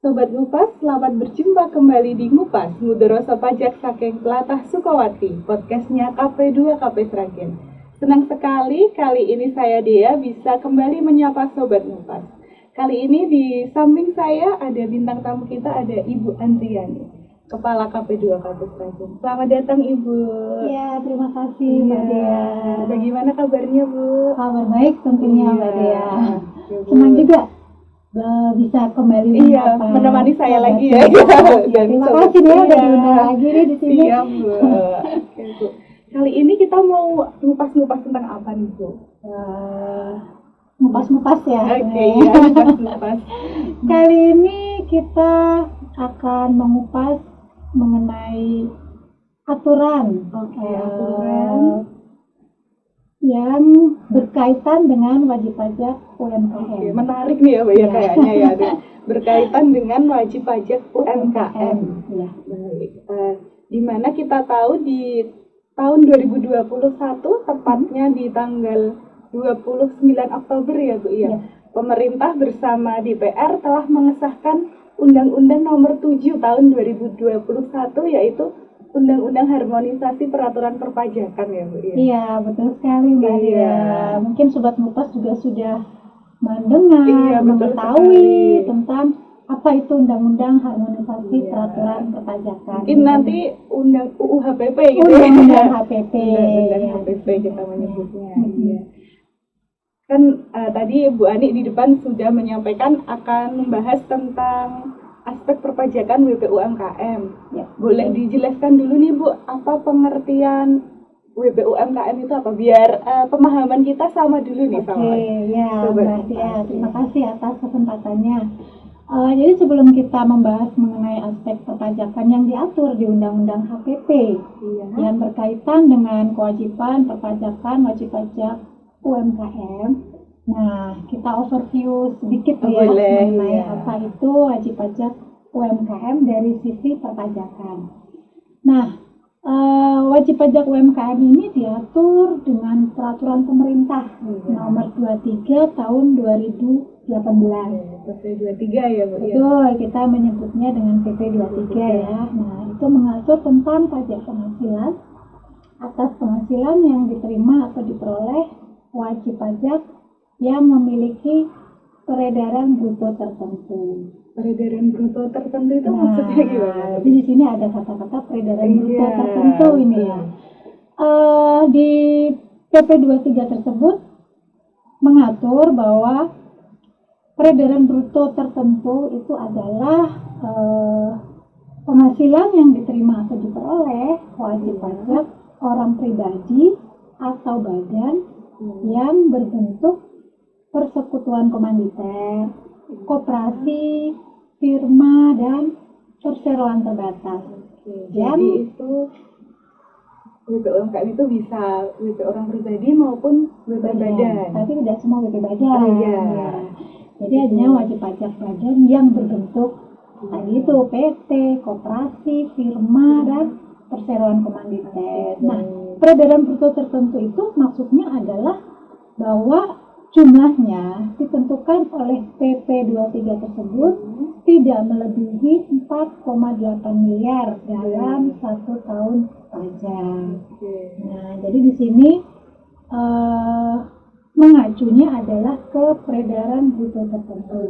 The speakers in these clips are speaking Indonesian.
Sobat Ngupas, selamat berjumpa kembali di Ngupas, Nguderoso Pajak Saking Tlatah Sukawati, podcastnya KP2 KP Sragen. Senang sekali, kali ini saya Dea bisa kembali menyapa Sobat Ngupas. Kali ini di samping saya ada bintang tamu kita, ada Ibu Andriani, Kepala KP2 KP Sragen. Selamat datang Ibu. Ya, terima kasih Mbak Dea. Bagaimana kabarnya Bu? Kabar baik tentunya Mbak Dea. Ya, Senang juga bisa kembali menemani saya lagi ya. Terima kasih Dea udah diundang lagi nih di sini. Siap Bu. Oke, Bu. Kali ini kita mau ngupas-ngupas tentang apa nih Bu? Ngupas-ngupas ya. Oke, ya, ngupas-ngupas. Kali ini kita akan mengupas mengenai aturan. Aturan yang berkaitan dengan wajib pajak UMKM. Oke, menarik nih ya Bu ya kayaknya ya. Berkaitan dengan wajib pajak UMKM. Ya. Baik. Di mana kita tahu di tahun 2021 tepatnya di tanggal 29 Oktober ya Bu ya. Pemerintah bersama DPR telah mengesahkan Undang-Undang Nomor 7 Tahun 2021 yaitu Undang-Undang Harmonisasi Peraturan Perpajakan ya Bu ya. Iya, betul sekali Mbak Dea. Mungkin Sobat Ngupas juga sudah mendengar, mengetahui tentang apa itu Undang-Undang Harmonisasi Peraturan Perpajakan. Mungkin nanti Undang UU HPP gitu ya. Undang-Undang HPP. Undang-Undang HPP kita menyebutnya. Iya. Kan tadi Bu Ani di depan sudah menyampaikan akan membahas tentang aspek perpajakan WP UMKM. Ya. Boleh dijelaskan dulu nih Bu, apa pengertian WP UMKM itu apa? Biar pemahaman kita sama dulu nih sama. Oke, ya Mbak Dea, terima kasih atas kesempatannya. Jadi sebelum kita membahas mengenai aspek perpajakan yang diatur di Undang-Undang HPP yang berkaitan dengan kewajiban perpajakan wajib pajak UMKM, nah kita overview sedikit mengenai apa itu wajib pajak UMKM dari sisi perpajakan. Nah, wajib pajak UMKM ini diatur dengan peraturan pemerintah nomor 23 tahun 2018. PP 23 ya Bu. Betul, kita menyebutnya dengan PP 23 ya. Nah, itu mengatur tentang pajak penghasilan atas penghasilan yang diterima atau diperoleh wajib pajak yang memiliki peredaran bruto tertentu. Peredaran bruto tertentu itu maksudnya gimana? Jadi di sini ada kata-kata peredaran bruto tertentu ini ya. Di PP 23 tersebut mengatur bahwa peredaran bruto tertentu itu adalah penghasilan yang diterima atau diperoleh wajib pajak orang pribadi atau badan yang berbentuk persekutuan komanditer, koperasi, firma, dan perseroan terbatas. Jadi itu WP UMKM itu bisa WP orang pribadi maupun WP badan. Tapi tidak semua WP badan. Jadi hanya wajib pajak badan yang berbentuk tadi itu PT, koperasi, firma, dan perseroan komanditer. Nah, peredaran bruto tertentu itu maksudnya adalah bahwa jumlahnya ditentukan oleh PP 23 tersebut tidak melebihi 4,8 miliar dalam 1 tahun pajak. Nah, jadi di sini mengacunya adalah ke peredaran bruto tertentu.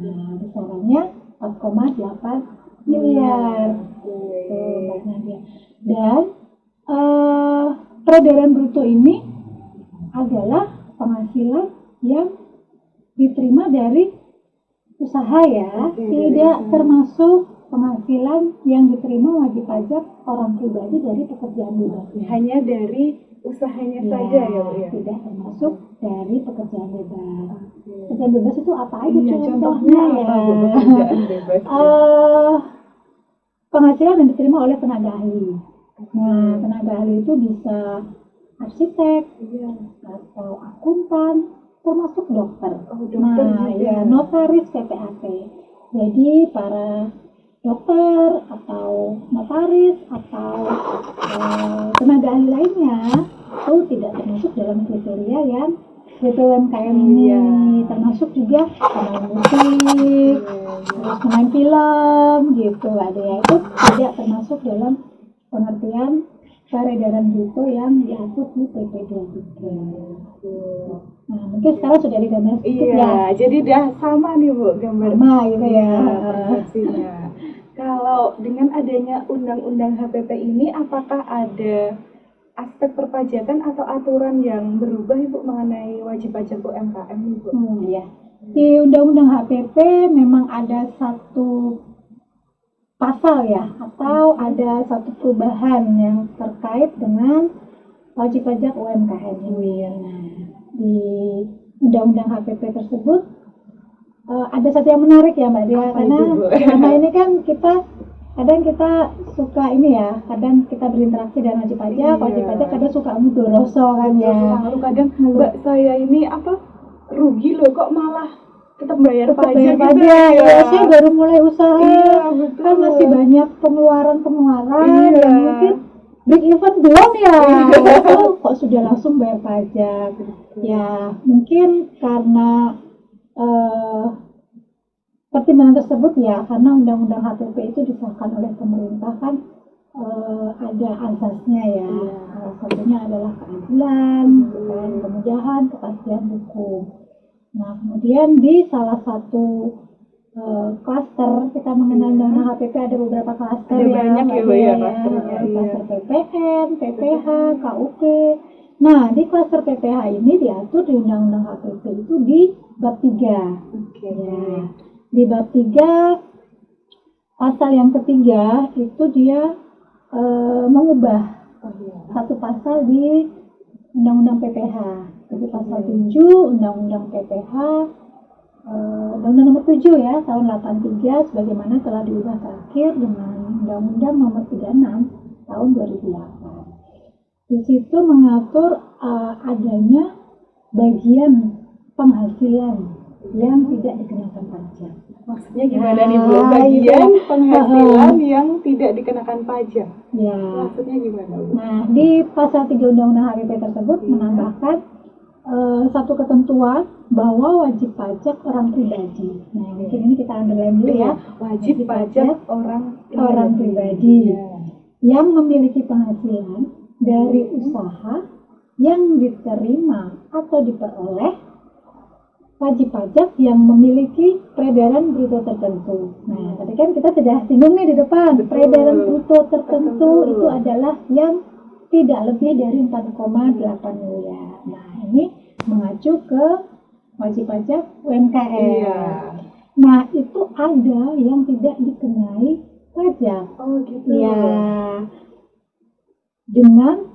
Nah, besarannya 4,8 miliar. Dan peredaran bruto ini adalah penghasilan yang diterima dari usaha ya, tidak termasuk penghasilan yang diterima wajib pajak orang pribadi dari pekerjaan bebas. Hanya dari usahanya saja ya Bu ya. Tidak termasuk dari pekerjaan bebas. Pekerjaan bebas itu apa aja contohnya ya? Pekerjaan bebas. Penghasilan yang diterima oleh tenaga ahli. Nah, tenaga ahli itu bisa arsitek atau akuntan, termasuk dokter. Notaris PPAT. Jadi para dokter atau notaris atau tenaga ahli lainnya itu tidak termasuk dalam kriteria yang WP UMKM ini, termasuk juga pemain musik, terus main film gitu. Ada yang itu tidak termasuk dalam pengertian peredaran bruto yang diatur di PP 23. Nah, mungkin sekarang sudah digambar sedikit ya. Jadi udah sama nih Bu gambar. Sama gitu ya. Persepsinya. Kalau dengan adanya undang-undang HPP ini, apakah ada aspek perpajakan atau aturan yang berubah Ibu mengenai wajib pajak UMKM Ibu? Iya. Di undang-undang HPP memang ada satu pasal ya, atau ada satu perubahan yang terkait dengan wajib pajak UMKM ini. Di undang-undang HPP tersebut ada satu yang menarik ya Mbak Dia, karena selama ini kan kadang kita suka ini ya, kadang kita berinteraksi dengan wajib pajak kadang suka mudoroso kan ya. Lalu kadang Mbak saya ini rugi loh kok malah tetap bayar pajak gitu ya. Saya baru mulai usaha, kan masih banyak pengeluaran yang mungkin break even belum ya, itu kok sudah langsung bayar pajak. Ya mungkin karena pertimbangan tersebut ya, karena undang-undang HPP itu disahkan oleh pemerintah kan ada asasnya ya. Salah satunya adalah keadilan, kemudahan, kepastian hukum. Nah, kemudian di salah satu klaster kita mengenal undang-undang HPP ada beberapa klaster ya. Banyak ya, klaster PPN, PPH, KUP. Nah, di klaster PPH ini diatur di undang-undang HPP itu di bab 3. Ya. Di bab 3 pasal yang ketiga itu dia mengubah satu pasal di undang-undang PPH. Jadi pasal 7 undang-undang PPH undang-undang nomor 7 ya tahun 83 sebagaimana telah diubah terakhir dengan undang-undang nomor 36 tahun 2008. Di situ mengatur adanya bagian penghasilan yang tidak dikenakan pajak. Maksudnya gimana nih Bu? Bagian penghasilan yang tidak dikenakan pajak. Ya. Maksudnya gimana Bu? Nah, di pasal 3 Undang-Undang HPP tersebut menambahkan satu ketentuan bahwa wajib pajak orang pribadi. Nah, mungkin ini kita underline dulu ya. Wajib pajak orang pribadi yang memiliki penghasilan dari usaha yang diterima atau diperoleh wajib pajak yang memiliki peredaran bruto tertentu. Nah, tadi kan kita sudah singgung nih di depan. Peredaran bruto tertentu itu adalah yang tidak lebih dari 4,8 miliar. Nah, ini mengacu ke wajib pajak UMKM. Nah, itu ada yang tidak dikenai pajak. Oh, gitu. Ya. Dengan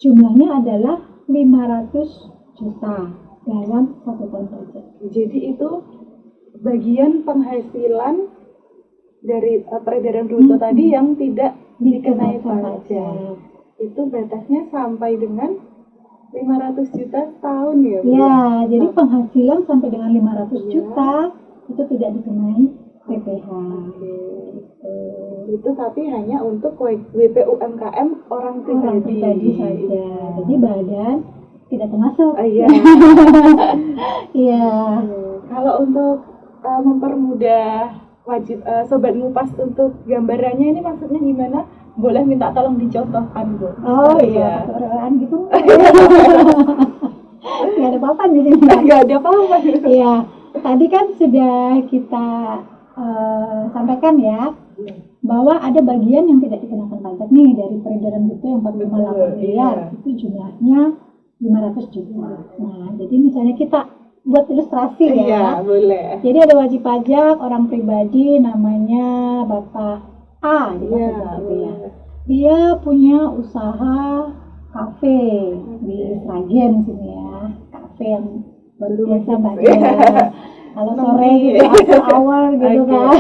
jumlahnya adalah 500 juta. Dalam satu tahun pajak. Jadi itu bagian penghasilan dari peredaran bruto tadi yang tidak dikenai pajak. Itu batasnya sampai dengan 500 juta setahun ya Bu? Ya, jadi penghasilan sampai dengan 500 juta itu tidak dikenai PPH. Itu tapi hanya untuk WP UMKM orang pribadi saja. Jadi badan tidak termasuk. Iya. Iya. Kalau untuk mempermudah wajib sobat ngupas untuk gambarannya ini maksudnya gimana? Boleh minta tolong dicontohkan Bu. Oh iya, orang gitu. Nggak ada apa-apa di sini. Nggak ada apa-apa. Iya. Tadi kan sudah kita sampaikan ya bahwa ada bagian yang tidak dikenakan pajak nih dari peredaran bruto yang 4,8 miliar. Itu jumlahnya 500 juta. Nah, jadi misalnya kita buat ilustrasi ya. Iya, boleh. Jadi ada wajib pajak orang pribadi namanya Bapak A gitu ya. Dia punya usaha kafe di Sragen sini ya. Kafe yang baru biasa Mbak Dia. Kalau sore gitu after hour gitu kan.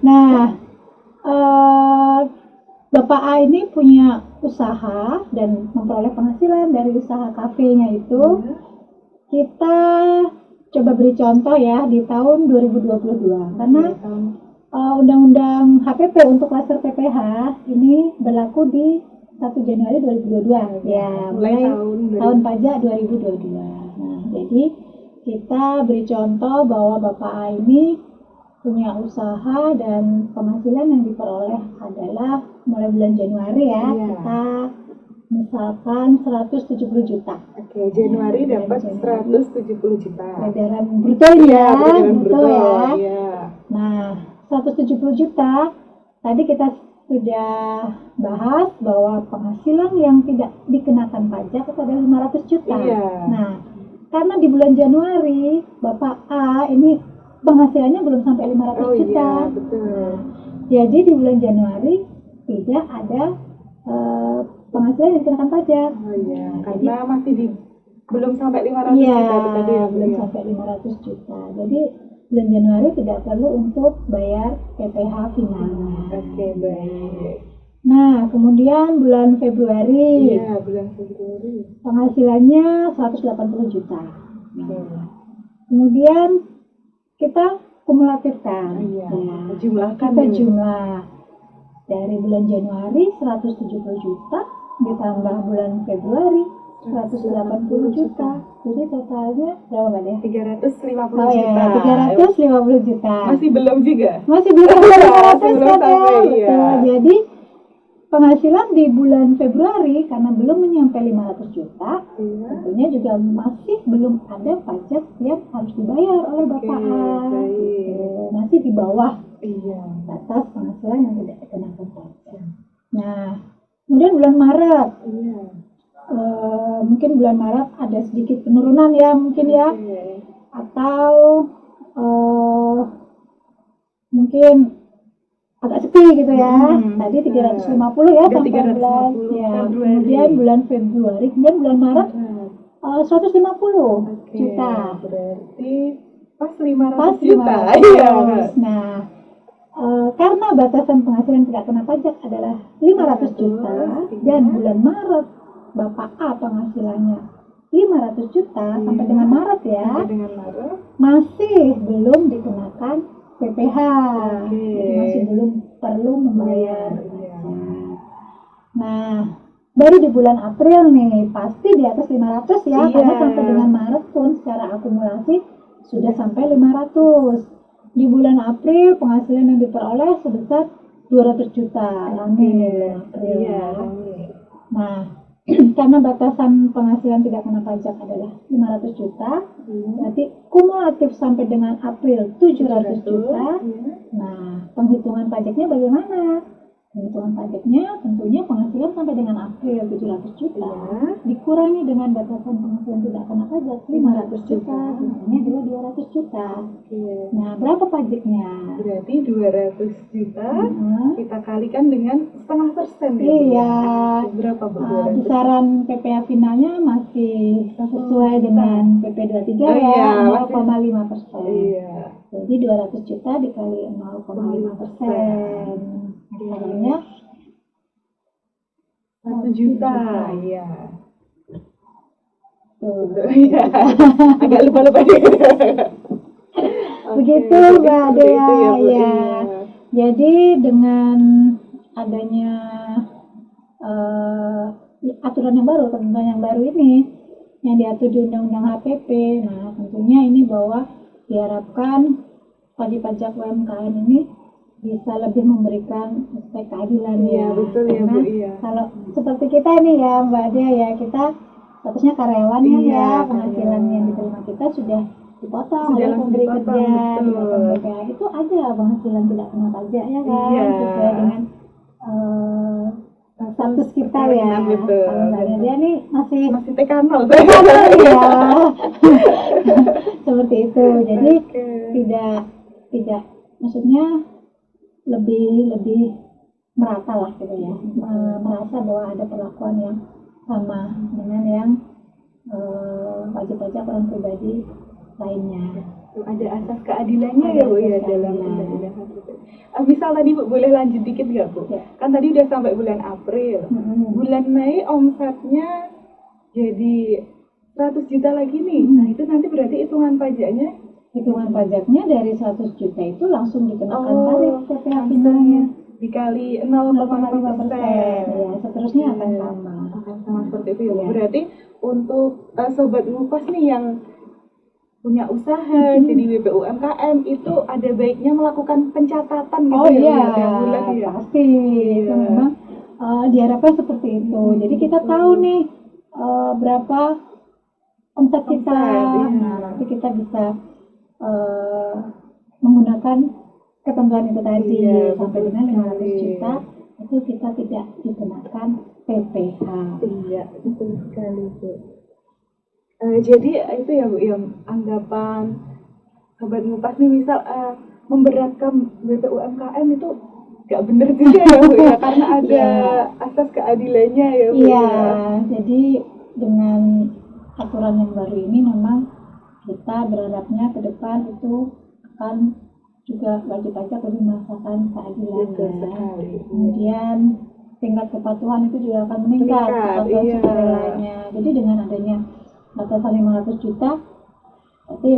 Nah, Bapak A ini punya usaha dan memperoleh penghasilan dari usaha kafenya itu. Kita coba beri contoh ya di tahun 2022 karena Undang-Undang HPP untuk klaster PPH ini berlaku di 1 Januari 2022 ya, mulai tahun pajak 2022. Nah, jadi kita beri contoh bahwa Bapak A ini punya usaha dan penghasilan yang diperoleh adalah mulai bulan Januari ya, kita misalkan 170 juta. Oke, Januari dapat 170 juta. Peredaran bruto ya, bruto ya. Iya. Nah, 170 juta tadi kita sudah bahas bahwa penghasilan yang tidak dikenakan pajak itu adalah 500 juta. Iya. Nah, karena di bulan Januari Bapak A ini penghasilannya belum sampai 500 juta. Iya, betul. Jadi di bulan Januari tidak ada penghasilan yang dikenakan pajak. Oh iya, karena masih belum sampai 500 juta tadi ya, belum sampai 500 juta. Jadi bulan Januari tidak perlu untuk bayar PPh finalnya. Oke, baik. Nah, kemudian bulan Februari. Iya, bulan Februari. Penghasilannya 180 juta. Nah, kemudian kita kumulatifkan. Iya. Ya, Jumlahkan kita jumlah dari bulan Januari 170 juta ditambah bulan Februari 180 juta. Jadi totalnya berapa Mbak Dea? 350 juta. juta. 350 juta. Masih belum juga? Masih belum sampai 500 belum kan ya? sampai, iya. Jadi penghasilan di bulan Februari karena belum menyampai 500 juta, tentunya juga masih belum ada pajak yang harus dibayar oleh Bapak A. Masih di bawah batas penghasilan yang tidak dikenakan pajak. Nah, kemudian bulan Maret. Mungkin bulan Maret ada sedikit penurunan ya mungkin ya, atau mungkin agak sepi gitu ya. Tadi 350 ya sampai 350 bulan ya. Kemudian bulan Februari, kemudian bulan Maret 150 juta. Berarti pas 500 juta. Nah, karena batasan penghasilan tidak kena pajak adalah 500 juta dan bulan Maret Bapak A penghasilannya 500 juta sampai dengan Maret ya. Masih belum dikenakan PPh. Jadi masih belum perlu membayar. Nah, baru di bulan April nih pasti di atas 500 ya, karena sampai dengan Maret pun secara akumulasi sudah sampai 500. Di bulan April penghasilan yang diperoleh sebesar 200 juta. Rame nih bulan April ya. Nah, karena batasan penghasilan tidak kena pajak adalah 500 juta, berarti kumulatif sampai dengan April 700 juta. Nah, penghitungan pajaknya bagaimana? Penghitungan pajaknya tentunya penghasilan sampai dengan April 700 juta dikurangi dengan batasan penghasilan tidak kena pajak 500 juta, sisanya adalah 200 juta. Nah, berapa pajaknya? Berarti 200 juta kita kalikan dengan 0,5%. Iya. Berapa besaran PPh finalnya masih sesuai dengan PP 23 ya, 0,5%. Iya. Jadi 200 juta dikali 0,5%. Misalnya 1 juta. Iya. Tuh. Agak lupa-lupa deh. Begitu Mbak Dea ya. Jadi dengan adanya aturan yang baru, ketentuan yang baru ini yang diatur di Undang-Undang HPP, nah tentunya ini bahwa diharapkan wajib pajak UMKM ini bisa lebih memberikan aspek keadilan ya. Betul ya Bu. Kalau seperti kita nih ya Mbak Dea ya, kita statusnya karyawan ya, penghasilan yang diterima kita sudah dipotong oleh pemberi kerja, dipotong PPh. Itu ada penghasilan tidak kena pajak ya kan, sesuai dengan status kita ya. Kalau Mbak Dea nih masih TK0 ya. Seperti itu. Jadi tidak maksudnya lebih merata lah gitu ya, merasa bahwa ada perlakuan yang sama dengan yang wajib pajak orang pribadi lainnya. Ada asas keadilannya ya Bu ya dalam undang-undang. Misal tadi Bu boleh lanjut dikit nggak Bu? Kan tadi udah sampai bulan April, bulan Mei omsetnya jadi 100 juta lagi nih. Nah itu nanti berarti hitungan pajaknya dari 100 juta itu langsung dikenakan tarif PPh finalnya dikali 0,5%. Ya, seterusnya akan sama seperti itu ya. Berarti untuk sobat ngupas nih yang punya usaha jadi WP UMKM itu ada baiknya melakukan pencatatan gitu Oh ya, iya, tiap bulan ya. pasti itu memang diharapkan seperti itu. Jadi kita tahu nih berapa omset kita. Iya. Nah, nanti kita bisa menggunakan ketentuan itu tadi sampai dengan 500 juta itu kita tidak dikenakan PPh. Iya, betul sekali Bu. Jadi itu ya Bu, yang anggapan Sobat Ngupas nih misal memberatkan WP UMKM itu nggak bener juga ya Bu ya, karena ada asas keadilannya ya Bu. Iya, jadi dengan aturan yang baru ini memang kita berharapnya ke depan itu akan juga wajib pajak lebih merasakan keadilan. Kemudian tingkat kepatuhan itu juga akan meningkat kepada sukarelanya. Jadi dengan adanya batasan 500 juta, berarti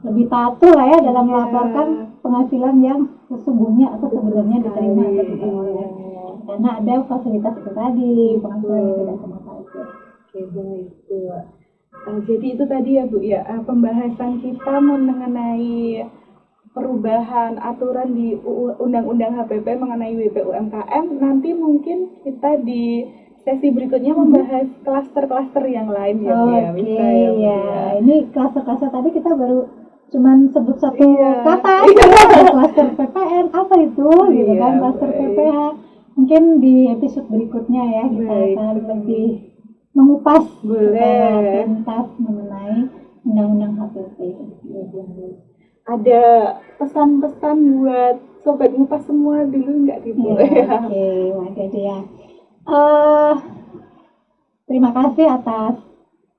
lebih patuh lah ya dalam melaporkan penghasilan yang sesungguhnya atau sebenarnya diterima atau diperoleh. Karena ada fasilitas itu tadi, penghasilan yang tidak kena pajak. Oke, baik Bu. Jadi itu tadi ya Bu ya, pembahasan kita mengenai perubahan aturan di Undang-Undang HPP mengenai WP UMKM. Nanti mungkin kita di sesi berikutnya membahas klaster-klaster yang lain ya Bu ya. Bisa ya Bu ya. Ini klaster-klaster tadi kita baru cuman sebut satu kata aja, klaster PPN apa itu gitu kan, klaster PPH. Mungkin di episode berikutnya ya kita akan lebih mengupas tuntas mengenai Undang-Undang HPP. Ada pesan-pesan buat Sobat Ngupas semua dulu nggak Bu? Oke, wajar ya. Terima kasih atas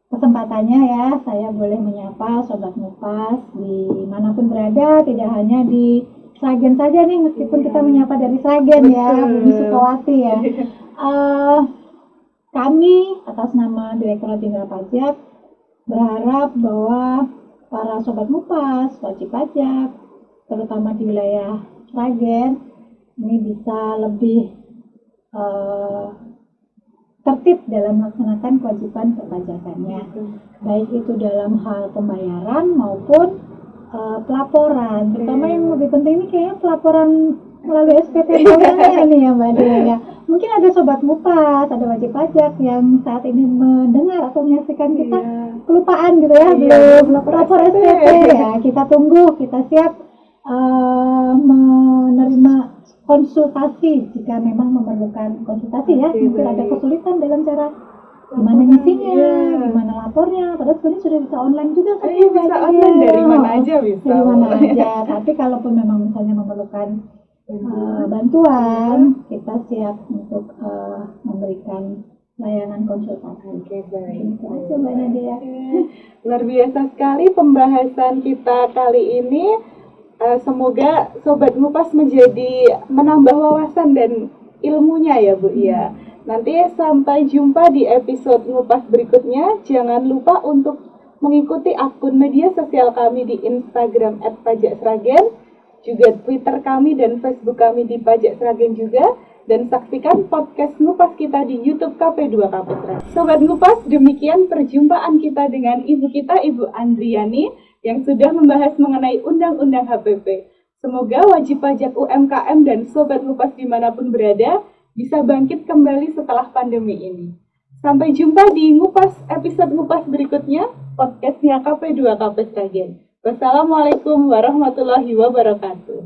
kesempatannya ya, saya boleh menyapa Sobat Ngupas dimanapun berada, tidak hanya di Sragen saja nih, meskipun kita menyapa dari Sragen ya, Bumi Sukawati ya. Kami atas nama Direktorat Jenderal Pajak berharap bahwa para Sobat Ngupas, wajib pajak, terutama di wilayah Sragen, ini bisa lebih tertib dalam melaksanakan kewajiban perpajakannya, baik itu dalam hal pembayaran maupun pelaporan. Terutama yang lebih penting ini kayaknya pelaporan melalui SPT tahunan nih ya Mbak Dea ya. Mungkin ada Sobat Ngupas, ada wajib pajak yang saat ini mendengar atau menyaksikan kita kelupaan gitu ya, belum lapor SPT ya. Kita tunggu, kita siap menerima konsultasi jika memang memerlukan konsultasi ya. Mungkin ada kesulitan dalam cara gimana ngisinya, gimana lapornya, padahal sebenarnya sudah bisa online juga kan. Bisa online dari mana aja bisa. Dari mana aja, tapi kalaupun memang misalnya memerlukan bantuan, kita siap untuk memberikan layanan konsultasi. Oke, baik. Itu aja Mbak Nadia. Luar biasa sekali pembahasan kita kali ini. Semoga Sobat Ngupas menambah wawasan dan ilmunya ya Bu ya. Nanti sampai jumpa di episode Ngupas berikutnya. Jangan lupa untuk mengikuti akun media sosial kami di Instagram @pajaksragen, juga Twitter kami dan Facebook kami di Pajak Sragen juga, dan saksikan podcast Ngupas kita di YouTube KP2 KP Sragen. Sobat Ngupas, demikian perjumpaan kita dengan Ibu kita, Ibu Andriani, yang sudah membahas mengenai Undang-Undang HPP. Semoga wajib pajak UMKM dan Sobat Ngupas dimanapun berada bisa bangkit kembali setelah pandemi ini. Sampai jumpa di Ngupas episode Ngupas berikutnya, podcastnya KP2 KP Sragen. Wassalamualaikum warahmatullahi wabarakatuh.